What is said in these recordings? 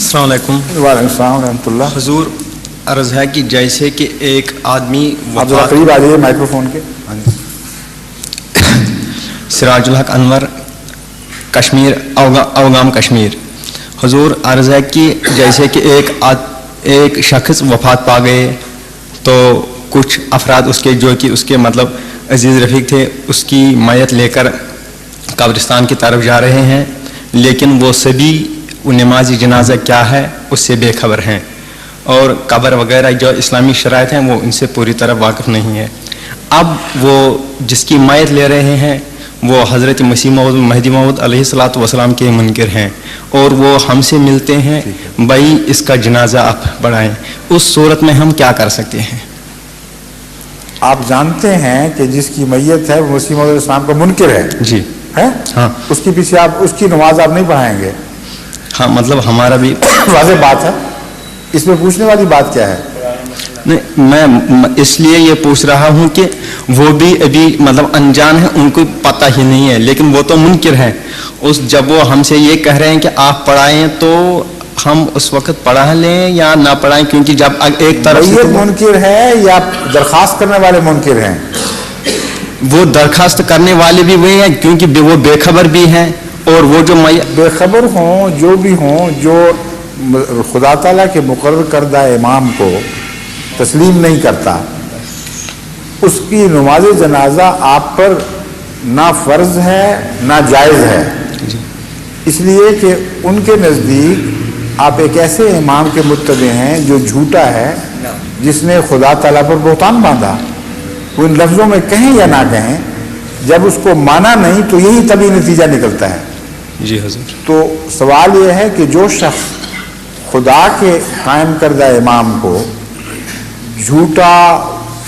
السلام علیکم. وعلیکم السلام ورحمۃ اللہ. حضور عرض ہے کہ جیسے کہ ایک آدمی آپ ذرا قریب آ جائیے مائکرو فون کے. سراج الحق انور کشمیر اوگام کشمیر. حضور عرض ہے کہ جیسے کہ ایک شخص وفات پا گئے تو کچھ افراد اس کے جو کہ اس کے مطلب عزیز رفیق تھے اس کی میت لے کر قبرستان کی طرف جا رہے ہیں، لیکن وہ سبھی نمازی جنازہ کیا ہے اس سے بے خبر ہیں اور قبر وغیرہ جو اسلامی شرائط ہیں وہ ان سے پوری طرح واقف نہیں ہے. اب وہ جس کی میت لے رہے ہیں وہ حضرت مسیح موعود مہدی موعود علیہ الصلوۃ والسلام کے منکر ہیں اور وہ ہم سے ملتے ہیں بھائی اس کا جنازہ آپ پڑھائیں. اس صورت میں ہم کیا کر سکتے ہیں؟ آپ جانتے ہیں کہ جس کی میت ہے وہ مسیح موعود علیہ السلام کا منکر ہے. جی ہے ہاں. اس کے پیچھے آپ اس کی نماز آپ نہیں پڑھائیں گے؟ ہاں مطلب ہمارا بھی واضح بات ہے. اس میں پوچھنے والی بات کیا ہے؟ نہیں میں اس لیے یہ پوچھ رہا ہوں کہ وہ بھی ابھی مطلب انجان ہیں، ان کو پتہ ہی نہیں ہے، لیکن وہ تو منکر ہیں. جب وہ ہم سے یہ کہہ رہے ہیں کہ آپ پڑھائیں تو ہم اس وقت پڑھا لیں یا نہ پڑھائیں؟ کیونکہ جب ایک طرف سے منکر ہے یا درخواست کرنے والے منکر ہیں؟ وہ درخواست کرنے والے بھی وہی ہیں کیونکہ وہ بے خبر بھی ہیں اور وہ جو بے خبر ہوں جو بھی ہوں، جو خدا تعالیٰ کے مقرر کردہ امام کو تسلیم نہیں کرتا اس کی نماز جنازہ آپ پر نہ فرض ہے نہ جائز ہے. اس لیے کہ ان کے نزدیک آپ ایک ایسے امام کے متبع ہیں جو جھوٹا ہے، جس نے خدا تعالیٰ پر بہتان باندھا. وہ ان لفظوں میں کہیں یا نہ کہیں، جب اس کو مانا نہیں تو یہی طبی نتیجہ نکلتا ہے. جی حضور. تو سوال یہ ہے کہ جو شخص خدا کے قائم کردہ امام کو جھوٹا،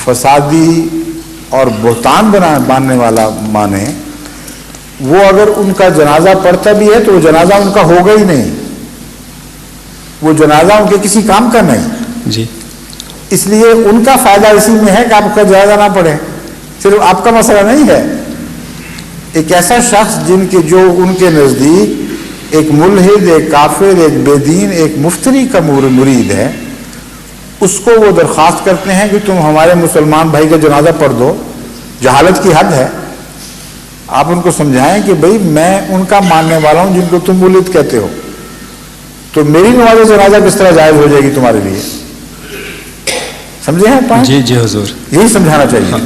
فسادی اور بہتان باندھنے والا مانے، وہ اگر ان کا جنازہ پڑھتا بھی ہے تو وہ جنازہ ان کا ہوگا ہی نہیں، وہ جنازہ ان کے کسی کام کا نہیں. جی. اس لیے ان کا فائدہ اسی میں ہے کہ آپ کا جنازہ نہ پڑھیں. صرف آپ کا مسئلہ نہیں ہے. ایک ایسا شخص جن کے جو ان کے نزدیک ایک ملحد، ایک کافر، ایک بے دین، ایک مفتری کا مرید ہے، اس کو وہ درخواست کرتے ہیں کہ تم ہمارے مسلمان بھائی کا جنازہ پڑھ دو. جہالت کی حد ہے. آپ ان کو سمجھائیں کہ بھئی میں ان کا ماننے والا ہوں جن کو تم ملحد کہتے ہو، تو میری نماز جنازہ کس طرح جائز ہو جائے گی تمہارے لیے؟ سمجھے ہیں؟ جی جی حضور. یہی سمجھانا چاہیے.